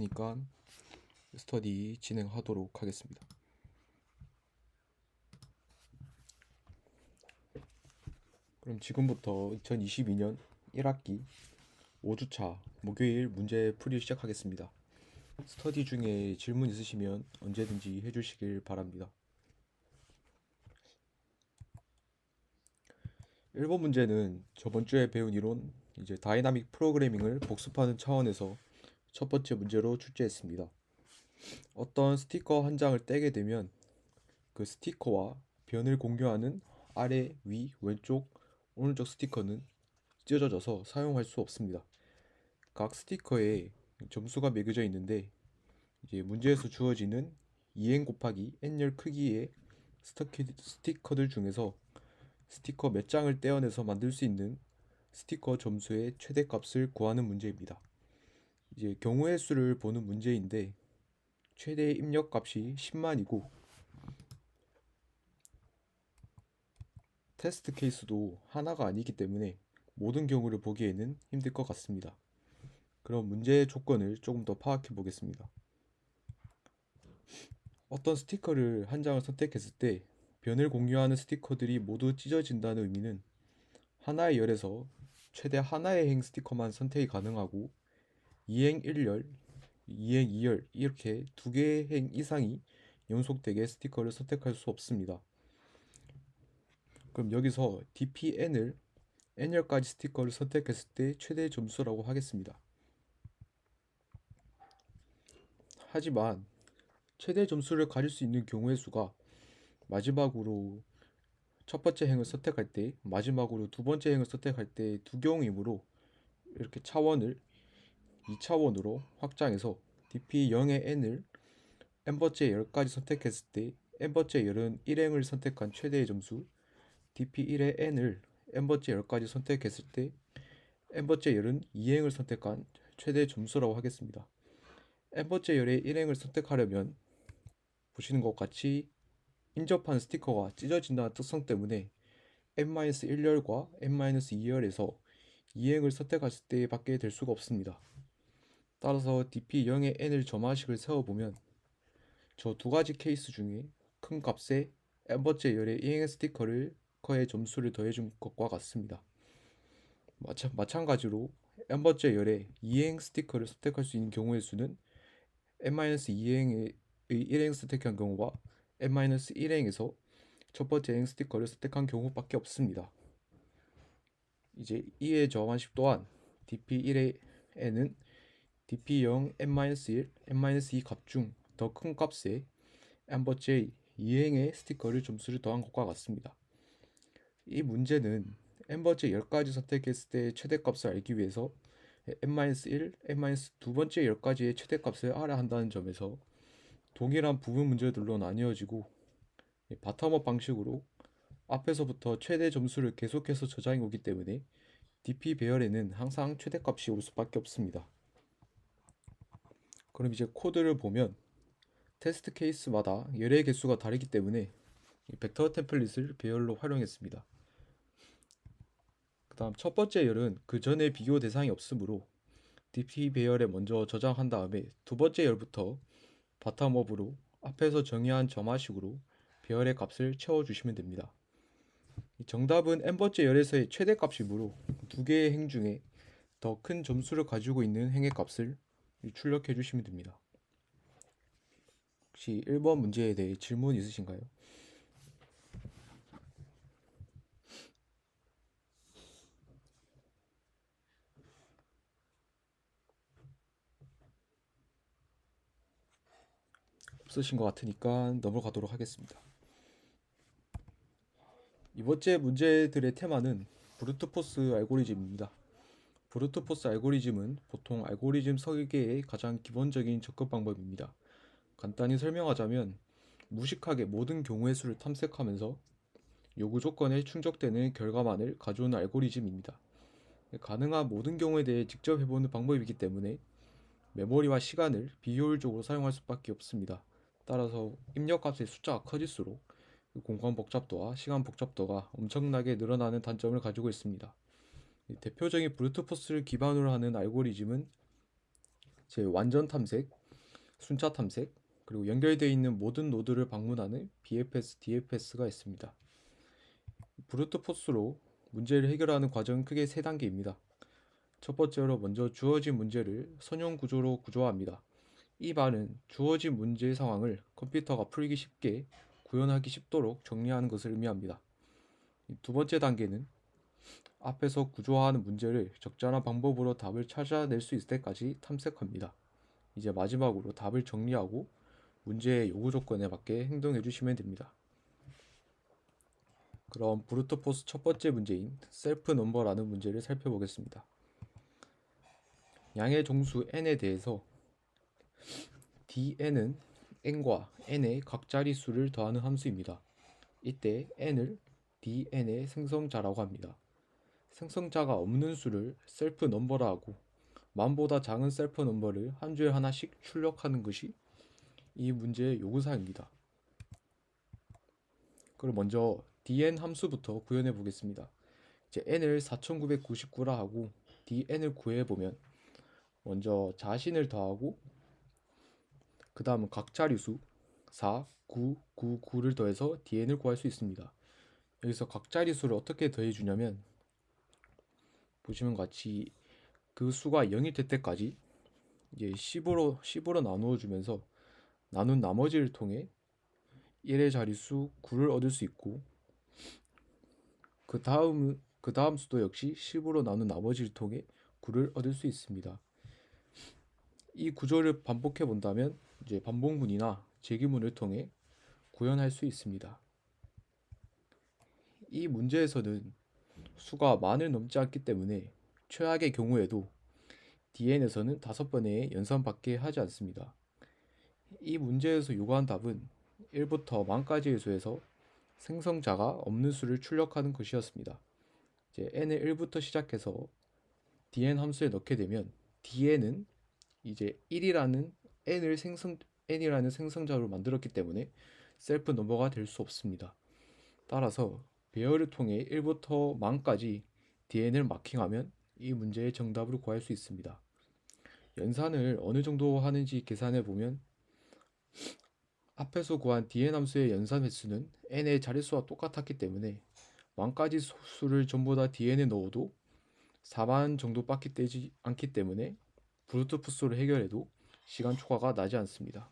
그러니까 스터디 진행하도록 하겠습니다. 그럼 지금부터 2022년 1학기 5주차 목요일 문제 풀이 시작하겠습니다. 스터디 중에 질문 있으시면 언제든지 해주시길 바랍니다. 1번 문제는 저번 주에 배운 이론 다이나믹 프로그래밍을 복습하는 차원에서 첫 번째 문제로 출제했습니다. 어떤 스티커 한 장을 떼게 되면 그 스티커와 변을 공유하는 아래, 위, 왼쪽, 오른쪽 스티커는 찢어져서 사용할 수 없습니다. 각 스티커에 점수가 매겨져 있는데 문제에서 주어지는 2n 곱하기 n열 크기의 스티커들 중에서 스티커 몇 장을 떼어내서 만들 수 있는 스티커 점수의 최대값을 구하는 문제입니다. 경우의 수를 보는 문제인데 최대 입력값이 10만이고 테스트 케이스도 하나가 아니기 때문에 모든 경우를 보기에는 힘들 것 같습니다. 그럼 문제의 조건을 조금 더 파악해 보겠습니다. 어떤 스티커를 한 장을 선택했을 때 변을 공유하는 스티커들이 모두 찢어진다는 의미는 하나의 열에서 최대 하나의 행 스티커만 선택이 가능하고 2행 1열, 2행 2열 이렇게 두 개의 행 이상이 연속되게 스티커를 선택할 수 없습니다. 그럼 여기서 dpn을 n열까지 스티커를 선택했을 때 최대 점수라고 하겠습니다. 하지만 최대 점수를 가질 수 있는 경우의 수가 마지막으로 첫 번째 행을 선택할 때 마지막으로 두 번째 행을 선택할 때 두 경우이므로 이렇게 차원을 2차원으로 확장해서 dp0의 n을 n번째 열까지 선택했을 때 n번째 열은 1행을 선택한 최대의 점수, dp1의 n을 n번째 열까지 선택했을 때 n번째 열은 2행을 선택한 최대의 점수라고 하겠습니다. n번째 열의 1행을 선택하려면 보시는 것 같이 인접한 스티커가 찢어진다는 특성 때문에 n-1열과 n-2열에서 2행을 선택했을 때 밖에 될 수가 없습니다. 따라서 dp0의 n을 점화식을 세워보면 저 두 가지 케이스 중에 큰 값에 n번째 열의 2행의 스티커의 점수를 더해준 것과 같습니다. 마찬가지로 n번째 열의 2행 스티커를 선택할 수 있는 경우의 수는 n-2행의 1행 선택한 경우와 n-1행에서 첫 번째 행 스티커를 선택한 경우밖에 없습니다. 이의 저환식 또한 dp1의 n은 dp0 n-1, n-2 값 중 더 큰 값에 n번째 2행의 스티커를 점수를 더한 것과 같습니다. 이 문제는 n번째 10까지 선택했을 때의 최대값을 알기 위해서 n-1, n-두 번째 10까지의 최대값을 알아야 한다는 점에서 동일한 부분 문제들로 나뉘어지고 바텀업 방식으로 앞에서부터 최대 점수를 계속해서 저장해 오기 때문에 dp 배열에는 항상 최대값이 올 수밖에 없습니다. 그럼 코드를 보면 테스트 케이스마다 열의 개수가 다르기 때문에 벡터 템플릿을 배열로 활용했습니다. 그 다음 첫 번째 열은 그 전에 비교 대상이 없으므로 dp 배열에 먼저 저장한 다음에 두 번째 열부터 바텀업으로 앞에서 정의한 점화식으로 배열의 값을 채워주시면 됩니다. 정답은 n번째 열에서의 최대값이므로 두 개의 행 중에 더 큰 점수를 가지고 있는 행의 값을 출력해 주시면 됩니다. 혹시 1번 문제에 대해 질문 있으신가요? 없으신 것 같으니까 넘어가도록 하겠습니다. 이번째 문제들의 테마는 브루트포스 알고리즘입니다. 브루트포스 알고리즘은 보통 알고리즘 설계의 가장 기본적인 접근 방법입니다. 간단히 설명하자면 무식하게 모든 경우의 수를 탐색하면서 요구 조건에 충족되는 결과만을 가져오는 알고리즘입니다. 가능한 모든 경우에 대해 직접 해보는 방법이기 때문에 메모리와 시간을 비효율적으로 사용할 수밖에 없습니다. 따라서 입력값의 숫자가 커질수록 공간 복잡도와 시간 복잡도가 엄청나게 늘어나는 단점을 가지고 있습니다. 대표적인 브루트포스를 기반으로 하는 알고리즘은 제 완전 탐색, 순차 탐색, 그리고 연결되어 있는 모든 노드를 방문하는 BFS, DFS가 있습니다. 브루트 포스로 문제를 해결하는 과정은 크게 세 단계입니다. 첫 번째로 먼저 주어진 문제를 선형 구조로 구조화합니다. 이 말은 주어진 문제의 상황을 컴퓨터가 풀기 쉽게 구현하기 쉽도록 정리하는 것을 의미합니다. 두 번째 단계는 앞에서 구조화하는 문제를 적절한 방법으로 답을 찾아낼 수 있을 때까지 탐색합니다. 이제 마지막으로 답을 정리하고 문제의 요구 조건에 맞게 행동해 주시면 됩니다. 그럼 브루트 포스 첫 번째 문제인 셀프 넘버라는 문제를 살펴보겠습니다. 양의 종수 n에 대해서 dn은 n과 n의 각 자릿수를 더하는 함수입니다. 이때 n을 dn의 생성자라고 합니다. 생성자가 없는 수를 셀프 넘버라 하고 만보다 작은 셀프 넘버를 한 주에 하나씩 출력하는 것이 이 문제의 요구사항입니다. 그럼 먼저 dn 함수부터 구현해 보겠습니다. 이제 n을 4999라 하고 dn을 구해 보면 먼저 자신을 더하고 그 다음은 각 자릿수 4, 9, 9, 9를 더해서 dn을 구할 수 있습니다. 여기서 각 자릿수를 어떻게 더해 주냐면 보시면 같이 그 수가 0이 될 때까지 이제 10으로 나누어 주면서 나눈 나머지를 통해 1의 자릿수 9를 얻을 수 있고 그 다음 수도 역시 10으로 나눈 나머지를 통해 9를 얻을 수 있습니다. 이 구조를 반복해 본다면 이제 반복문이나 제기문을 통해 구현할 수 있습니다. 이 문제에서는 수가 만을 넘지 않기 때문에 최악의 경우에도 DN에서는 5번의 연산밖에 하지 않습니다. 이 문제에서 요구한 답은 1부터 만까지의 수에서 생성자가 없는 수를 출력하는 것이었습니다. 이제 n을 1부터 시작해서 dn 함수에 넣게 되면 dn은 이제 1이라는 n이라는 생성자로 만들었기 때문에 셀프 넘버가 될 수 없습니다. 따라서 배열을 통해 1부터 만까지 dn을 마킹하면 이 문제의 정답을 구할 수 있습니다. 연산을 어느 정도 하는지 계산해 보면 앞에서 구한 dn 함수의 연산 횟수는 n의 자릿수와 똑같았기 때문에 만까지 수를 전부 다 dn에 넣어도 4만 정도밖에 되지 않기 때문에 브루트 포스를 해결해도 시간 초과가 나지 않습니다.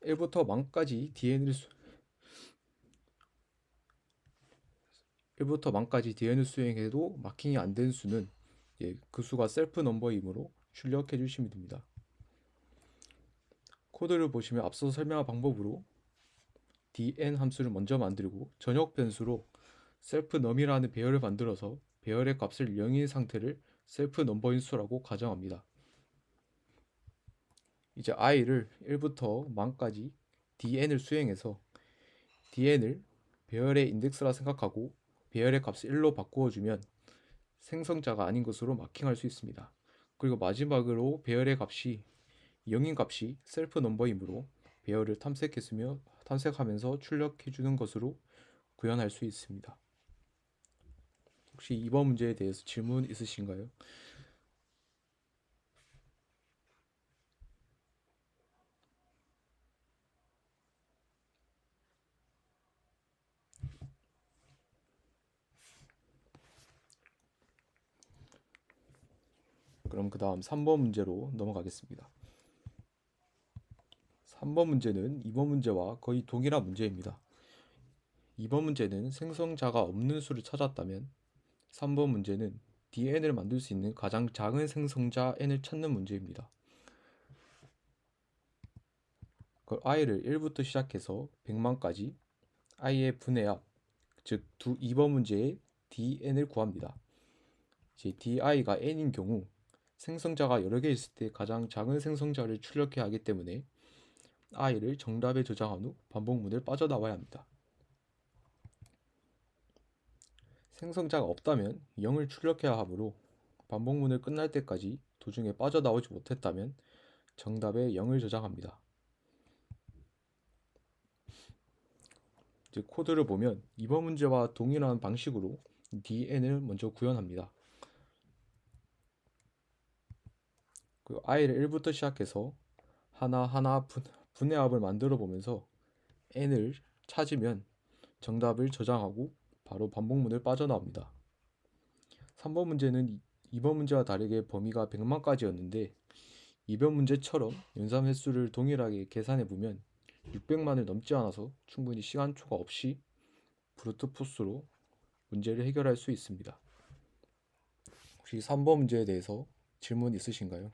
1부터 만까지 DN을 수행해도 마킹이 안 된 수는 그 수가 셀프 넘버이므로 출력해 주시면 됩니다. 코드를 보시면 앞서 설명한 방법으로 dn 함수를 먼저 만들고 전역 변수로 셀프 넘이라는 배열을 만들어서 배열의 값을 0인 상태를 셀프 넘버인 수라고 가정합니다. 이제 i를 1부터 만까지 dn을 수행해서 dn을 배열의 인덱스라 생각하고 배열의 값을 1로 바꾸어주면 생성자가 아닌 것으로 마킹할 수 있습니다. 그리고 마지막으로 배열의 값이 0인 값이 셀프 넘버이므로 배열을 탐색하면서 출력해주는 것으로 구현할 수 있습니다. 혹시 이번 문제에 대해서 질문 있으신가요? 그럼 그 다음 3번 문제로 넘어가겠습니다. 3번 문제는 2번 문제와 거의 동일한 문제입니다. 2번 문제는 생성자가 없는 수를 찾았다면 3번 문제는 dn을 만들 수 있는 가장 작은 생성자 n을 찾는 문제입니다. 그 i를 1부터 시작해서 100만까지 i의 분의 즉 2번 문제의 dn을 구합니다. 이제 di가 n인 경우 생성자가 여러 개 있을 때 가장 작은 생성자를 출력해야 하기 때문에 i를 정답에 저장한 후 반복문을 빠져나와야 합니다. 생성자가 없다면 0을 출력해야 하므로 반복문을 끝날 때까지 도중에 빠져나오지 못했다면 정답에 0을 저장합니다. 이제 코드를 보면 이번 문제와 동일한 방식으로 dn을 먼저 구현합니다. 그 i를 1부터 시작해서 하나하나 분해합을 만들어 보면서 n을 찾으면 정답을 저장하고 바로 반복문을 빠져나옵니다. 3번 문제는 2번 문제와 다르게 범위가 100만까지였는데 2번 문제처럼 연산 횟수를 동일하게 계산해 보면 600만을 넘지 않아서 충분히 시간 초과 없이 브루트포스로 문제를 해결할 수 있습니다. 혹시 3번 문제에 대해서 질문 있으신가요?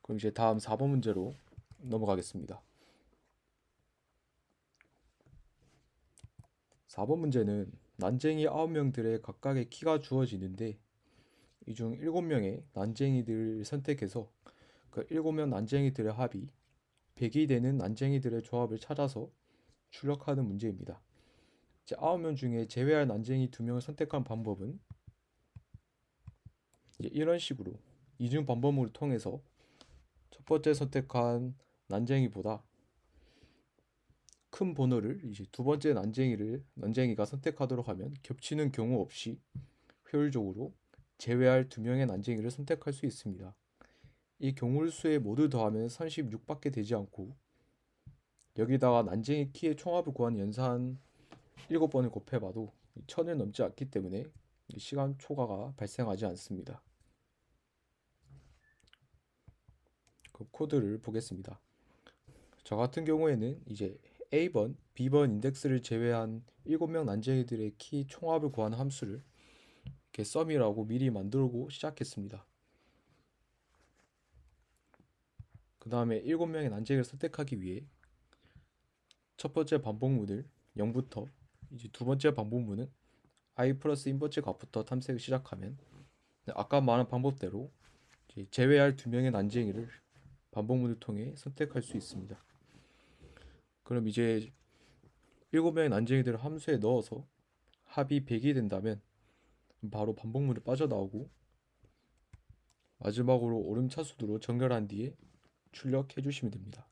그럼 이제 다음 4번 문제로 넘어가겠습니다. 4번 문제는 난쟁이 9명들의 각각의 키가 주어지는데 이 중 7명의 난쟁이들을 선택해서 그 7명 난쟁이들의 합이 100이 되는 난쟁이들의 조합을 찾아서 출력하는 문제입니다. 이제 9명 중에 제외할 난쟁이 2명을 선택한 방법은 이제 이런 식으로 이중 반복문을 통해서 첫 번째 선택한 난쟁이보다 큰 번호를 이제 두 번째 난쟁이가 선택하도록 하면 겹치는 경우 없이 효율적으로 제외할 2명의 난쟁이를 선택할 수 있습니다. 이 경우를 수에 모두 더하면 36밖에 되지 않고 여기다가 난쟁이 키의 총합을 구한 연산 7번을 곱해봐도 1000을 넘지 않기 때문에 시간 초과가 발생하지 않습니다. 그 코드를 보겠습니다. 저 같은 경우에는 이제 A번, B번 인덱스를 제외한 7명 난쟁이들의 키 총합을 구하는 함수를 이렇게 썸이라고 미리 만들고 시작했습니다. 그 다음에 7명의 난쟁이를 선택하기 위해 첫 번째 반복문을 0부터 이제 두 번째 반복문은 i 플러스 인버체 값부터 탐색을 시작하면 아까 말한 방법대로 제외할 2명의 난쟁이를 반복문을 통해 선택할 수 있습니다. 그럼 이제 7명의 난쟁이들을 함수에 넣어서 합이 100이 된다면 바로 반복문을 빠져나오고 마지막으로 오름차순으로 정렬한 뒤에 출력해 주시면 됩니다.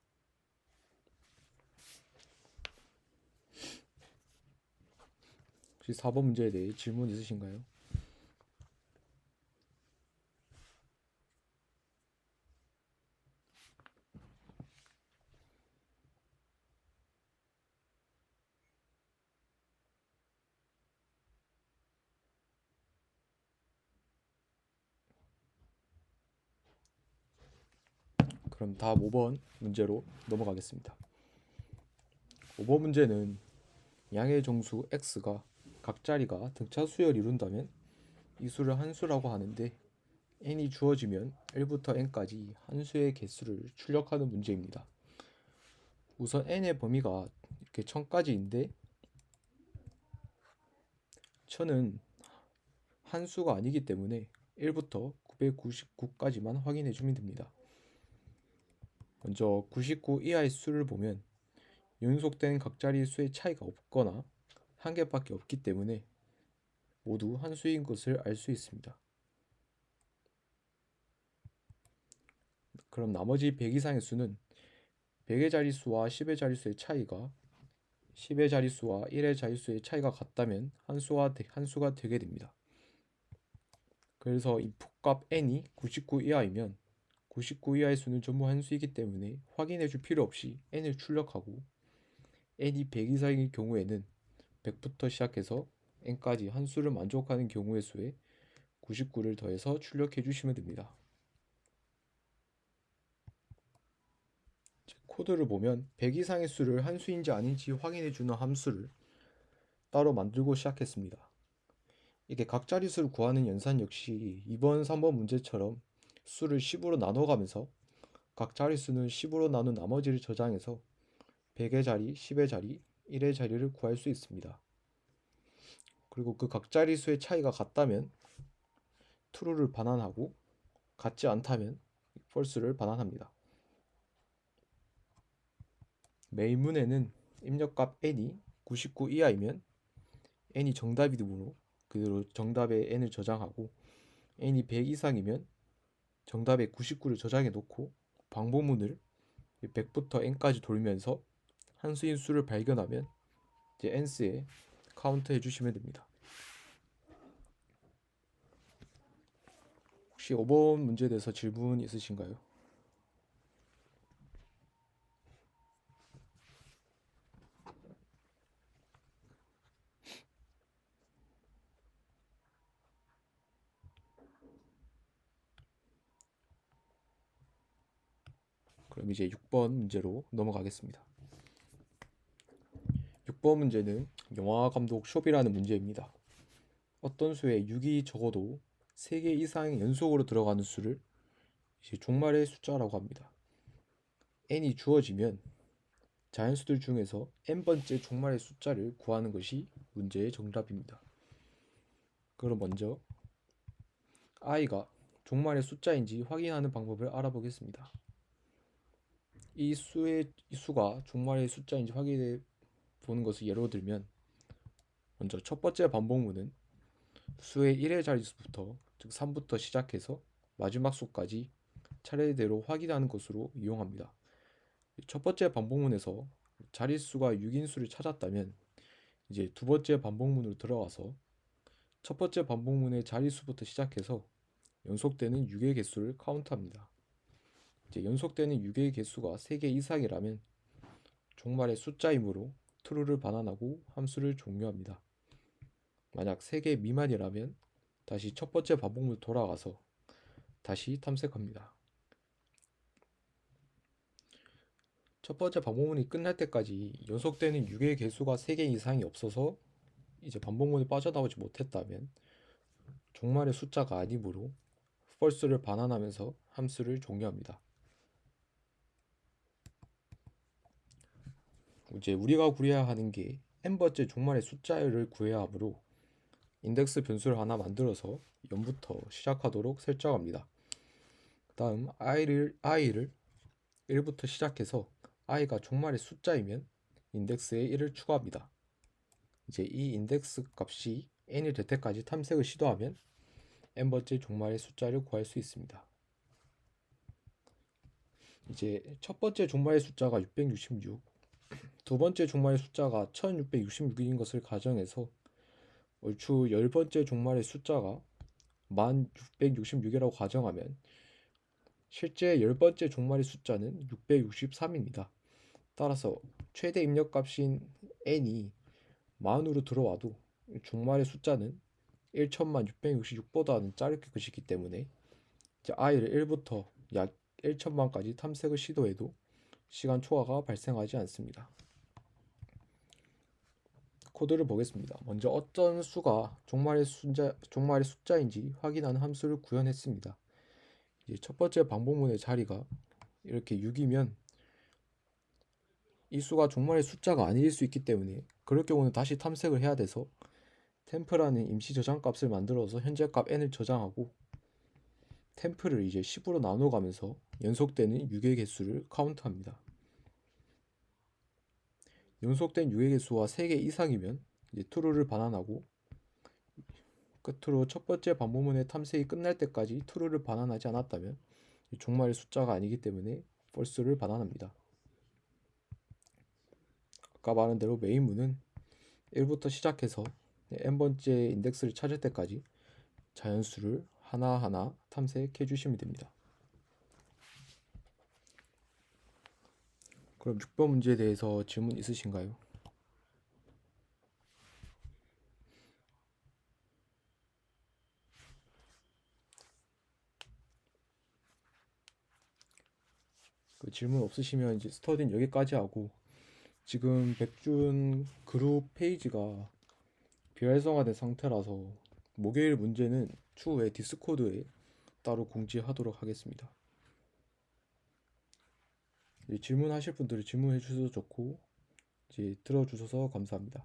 혹시 4번 문제에 대해 질문 있으신가요? 그럼 다음 5번 문제로 넘어가겠습니다. 5번 문제는 양의 정수 x가 각자리가 등차 수열을 이룬다면 이 수를 한수라고 하는데 n이 주어지면 1부터 n까지 한수의 개수를 출력하는 문제입니다. 우선 n의 범위가 이렇게 1000까지인데 1000은 한수가 아니기 때문에 1부터 999까지만 확인해 주면 됩니다. 먼저 99 이하의 수를 보면 연속된 각자리 수의 차이가 없거나 한 개밖에 없기 때문에 모두 한수인 것을 알 수 있습니다. 그럼 나머지 100 이상의 수는 100의 자릿수와 10의 자릿수의 차이가 10의 자릿수와 1의 자릿수의 차이가 같다면 한수가 되게 됩니다. 그래서 이 폭값 n이 99 이하이면 99 이하의 수는 전부 한수이기 때문에 확인해 줄 필요 없이 n을 출력하고 n이 100 이상의 경우에는 100부터 시작해서 n까지 한수를 만족하는 경우의 수에 99를 더해서 출력해 주시면 됩니다. 코드를 보면 100 이상의 수를 한수인지 아닌지 확인해 주는 함수를 따로 만들고 시작했습니다. 이게 각자리수를 구하는 연산 역시 2번, 3번 문제처럼 수를 10으로 나눠가면서 각 자릿수는 10으로 나눈 나머지를 저장해서 100의 자리, 10의 자리, 1의 자리를 구할 수 있습니다. 그리고 그 각 자릿수의 차이가 같다면 true를 반환하고 같지 않다면 false를 반환합니다. 메인 문에는 입력값 n이 99 이하이면 n이 정답이 되므로 그대로 정답에 n을 저장하고 n이 100 이상이면 정답의 99를 저장해 놓고 방법문을 100부터 n까지 돌면서 한수인 수를 발견하면 이제 n스에 카운트 해주시면 됩니다. 혹시 5번 문제에 대해서 질문 있으신가요? 그럼 이제 6번 문제로 넘어가겠습니다. 6번 문제는 영화 감독 숍이라는 문제입니다. 어떤 수에 6이 적어도 3개 이상 연속으로 들어가는 수를 이제 종말의 숫자라고 합니다. n이 주어지면 자연수들 중에서 n번째 종말의 숫자를 구하는 것이 문제의 정답입니다. 그럼 먼저 i가 종말의 숫자인지 확인하는 방법을 알아보겠습니다. 이 수가 종말의 숫자인지 확인해 보는 것을 예로 들면, 먼저 첫 번째 반복문은 수의 1의 자릿수부터, 즉 3부터 시작해서 마지막 수까지 차례대로 확인하는 것으로 이용합니다. 첫 번째 반복문에서 자릿수가 6인 수를 찾았다면 이제 두 번째 반복문으로 들어가서 첫 번째 반복문의 자릿수부터 시작해서 연속되는 6의 개수를 카운트합니다. 이제 연속되는 6의 개수가 3개 이상이라면 종말의 숫자이므로 true를 반환하고 함수를 종료합니다. 만약 3개 미만이라면 다시 첫 번째 반복문 돌아가서 다시 탐색합니다. 첫 번째 반복문이 끝날 때까지 연속되는 6의 개수가 3개 이상이 없어서 이제 반복문이 빠져나오지 못했다면 종말의 숫자가 아니므로 false를 반환하면서 함수를 종료합니다. 이제 우리가 구해야 하는 게 n번째 종말의 숫자를 구해야 하므로 인덱스 변수를 하나 만들어서 0부터 시작하도록 설정합니다. 다음 i를 1부터 시작해서 i가 종말의 숫자이면 인덱스에 1을 추가합니다. 이제 이 인덱스 값이 n이 될 때까지 탐색을 시도하면 n번째 종말의 숫자를 구할 수 있습니다. 이제 첫 번째 종말의 숫자가 666, 두 번째 종말의 숫자가 1666인 것을 가정해서 얼추 10번째 종말의 숫자가 1666이라고 가정하면 실제 10번째 종말의 숫자는 663입니다. 따라서 최대 입력값인 n이 만으로 들어와도 종말의 숫자는 1000만666보다는 짧을 것이기 때문에 이제 i를 1부터 약 1000만까지 탐색을 시도해도 시간 초과가 발생하지 않습니다. 코드를 보겠습니다. 먼저 어떤 수가 종말의 숫자인지 확인하는 함수를 구현했습니다. 이제 첫 번째 반복문의 자리가 이렇게 6이면 이 수가 종말의 숫자가 아닐 수 있기 때문에 그럴 경우는 다시 탐색을 해야 돼서 템프라는 임시 저장 값을 만들어서 현재 값 n을 저장하고 템프를 이제 10으로 나눠가면서 연속되는 6의 개수를 카운트합니다. 연속된 6의 개수와 3개 이상이면 이제 true를 반환하고 끝으로 첫 번째 반복문의 탐색이 끝날 때까지 true를 반환하지 않았다면 종말의 숫자가 아니기 때문에 false를 반환합니다. 아까 말한 대로 메인문은 1부터 시작해서 n번째 인덱스를 찾을 때까지 자연수를 하나하나 탐색해 주시면 됩니다. 그럼 6번 문제에 대해서 질문 있으신가요? 그 질문 없으시면 이제 스터디는 여기까지 하고, 지금 백준 그룹 페이지가 비활성화된 상태라서 목요일 문제는 추후에 디스코드에 따로 공지하도록 하겠습니다. 질문하실 분들은 질문해 주셔도 좋고 이제 들어주셔서 감사합니다.